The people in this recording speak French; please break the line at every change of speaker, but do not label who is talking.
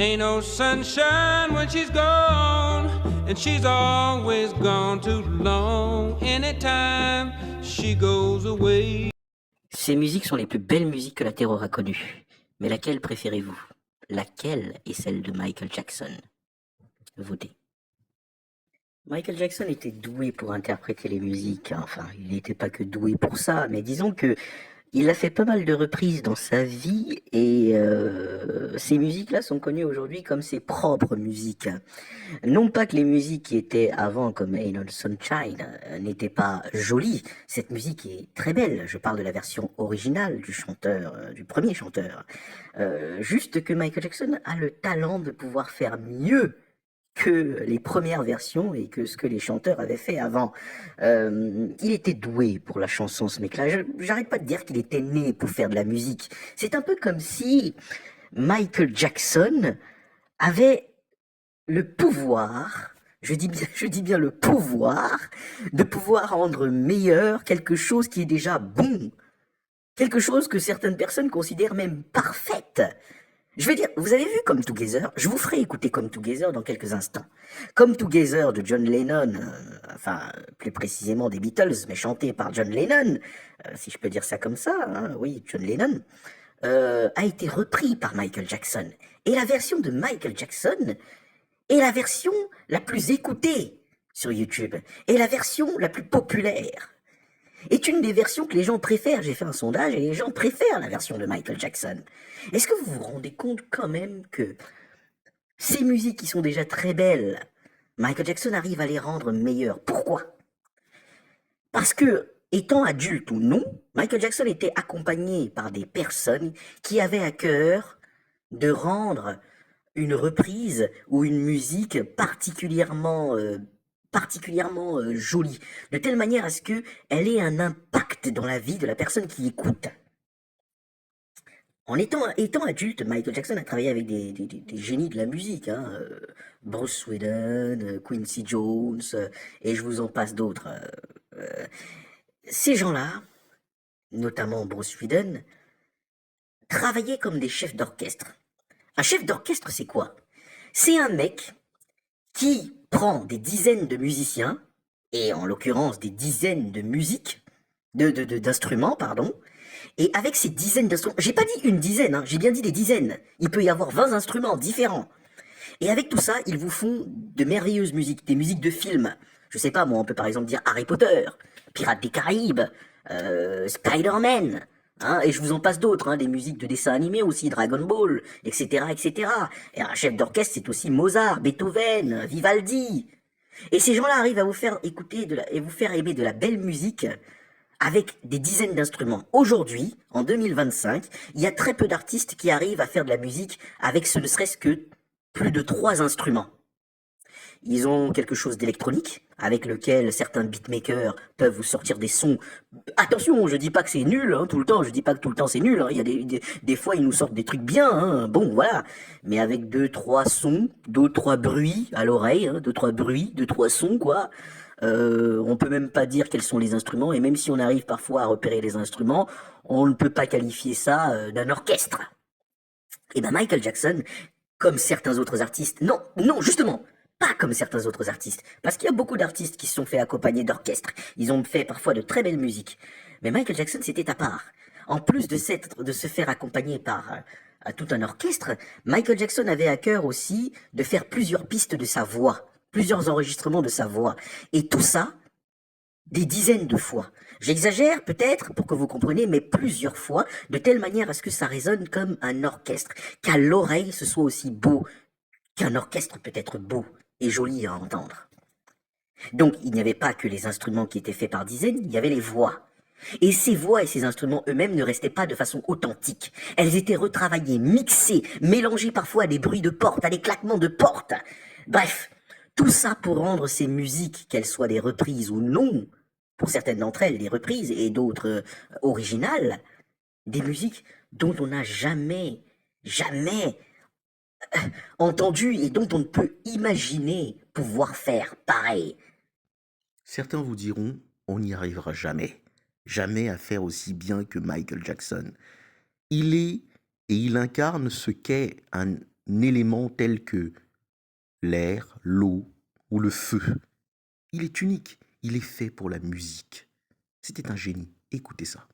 Ain't no sunshine when she's gone, and she's always gone too long. Anytime she goes away.
Ces musiques sont les plus belles musiques que la Terre aura connues. Mais laquelle préférez-vous? Laquelle est celle de Michael Jackson? Votez. Michael Jackson était doué pour interpréter les musiques. Enfin, il n'était pas que doué pour ça, mais disons que il a fait pas mal de reprises dans sa vie et ces musiques-là sont connues aujourd'hui comme ses propres musiques. Non pas que les musiques qui étaient avant, comme Ain't No Sunshine, n'étaient pas jolies. Cette musique est très belle. Je parle de la version originale du chanteur, du premier chanteur. Juste que Michael Jackson a le talent de pouvoir faire mieux que les premières versions et que ce que les chanteurs avaient fait avant. Il était doué pour la chanson, ce mec-là. J'arrête pas de dire qu'il était né pour faire de la musique. C'est un peu comme si Michael Jackson avait le pouvoir, je dis bien le pouvoir, de pouvoir rendre meilleur quelque chose qui est déjà bon. Quelque chose que certaines personnes considèrent même parfaite. Je veux dire, vous avez vu Come Together? Je vous ferai écouter Come Together dans quelques instants. Come Together de John Lennon, enfin, plus précisément des Beatles, mais chanté par John Lennon, si je peux dire ça comme ça, hein, oui, John Lennon, a été repris par Michael Jackson. Et la version de Michael Jackson est la version la plus écoutée sur YouTube, et la version la plus populaire. Est une des versions que les gens préfèrent. J'ai fait un sondage et les gens préfèrent la version de Michael Jackson. Est-ce que vous vous rendez compte quand même que ces musiques qui sont déjà très belles, Michael Jackson arrive à les rendre meilleures? Pourquoi? Parce que, étant adulte ou non, Michael Jackson était accompagné par des personnes qui avaient à cœur de rendre une reprise ou une musique particulièrement jolie, de telle manière à ce qu'elle ait un impact dans la vie de la personne qui écoute. En étant adulte, Michael Jackson a travaillé avec des génies de la musique, hein, Bruce Sweden, Quincy Jones, et je vous en passe d'autres. Ces gens-là, notamment Bruce Sweden, travaillaient comme des chefs d'orchestre. Un chef d'orchestre, c'est quoi? C'est un mec qui prend des dizaines de musiciens, et en l'occurrence des dizaines de musiques, d'instruments, pardon, et avec ces dizaines d'instruments, j'ai pas dit une dizaine, hein, j'ai bien dit des dizaines, il peut y avoir 20 instruments différents, et avec tout ça, ils vous font de merveilleuses musiques, des musiques de films, je sais pas moi, on peut par exemple dire Harry Potter, Pirates des Caraïbes, Spider-Man, hein, et je vous en passe d'autres, hein, des musiques de dessins animés aussi, Dragon Ball, etc., etc. Et un chef d'orchestre, c'est aussi Mozart, Beethoven, Vivaldi. Et ces gens-là arrivent à vous faire écouter et vous faire aimer de la belle musique avec des dizaines d'instruments. Aujourd'hui, en 2025, il y a très peu d'artistes qui arrivent à faire de la musique avec ce ne serait-ce que plus de 3 instruments. Ils ont quelque chose d'électronique, avec lequel certains beatmakers peuvent vous sortir des sons. Attention, je dis pas que c'est nul, hein, tout le temps, je dis pas que tout le temps c'est nul, hein. Il y a des fois ils nous sortent des trucs bien, hein, bon voilà. Mais avec 2-3 sons, 2-3 bruits à l'oreille, hein, 2-3 bruits, 2-3 sons, quoi. On peut même pas dire quels sont les instruments, et même si on arrive parfois à repérer les instruments, on ne peut pas qualifier ça d'un orchestre. Et ben Michael Jackson, comme certains autres artistes, non, justement, pas comme certains autres artistes, parce qu'il y a beaucoup d'artistes qui se sont fait accompagner d'orchestres, ils ont fait parfois de très belles musiques, mais Michael Jackson c'était à part. En plus de se faire accompagner par tout un orchestre, Michael Jackson avait à cœur aussi de faire plusieurs pistes de sa voix, plusieurs enregistrements de sa voix, et tout ça, des dizaines de fois. J'exagère peut-être pour que vous compreniez, mais plusieurs fois, de telle manière à ce que ça résonne comme un orchestre, qu'à l'oreille ce soit aussi beau qu'un orchestre peut être beau et joli à entendre. Donc il n'y avait pas que les instruments qui étaient faits par dizaines, il y avait les voix. Et ces voix et ces instruments eux-mêmes ne restaient pas de façon authentique. Elles étaient retravaillées, mixées, mélangées parfois à des bruits de porte, à des claquements de porte. Bref, tout ça pour rendre ces musiques, qu'elles soient des reprises ou non, pour certaines d'entre elles des reprises et d'autres originales, des musiques dont on n'a jamais entendu et dont on ne peut imaginer pouvoir faire pareil.
Certains vous diront, on n'y arrivera jamais. Jamais à faire aussi bien que Michael Jackson. Il est et il incarne ce qu'est un élément tel que l'air, l'eau ou le feu. Il est unique, il est fait pour la musique. C'était un génie, écoutez ça.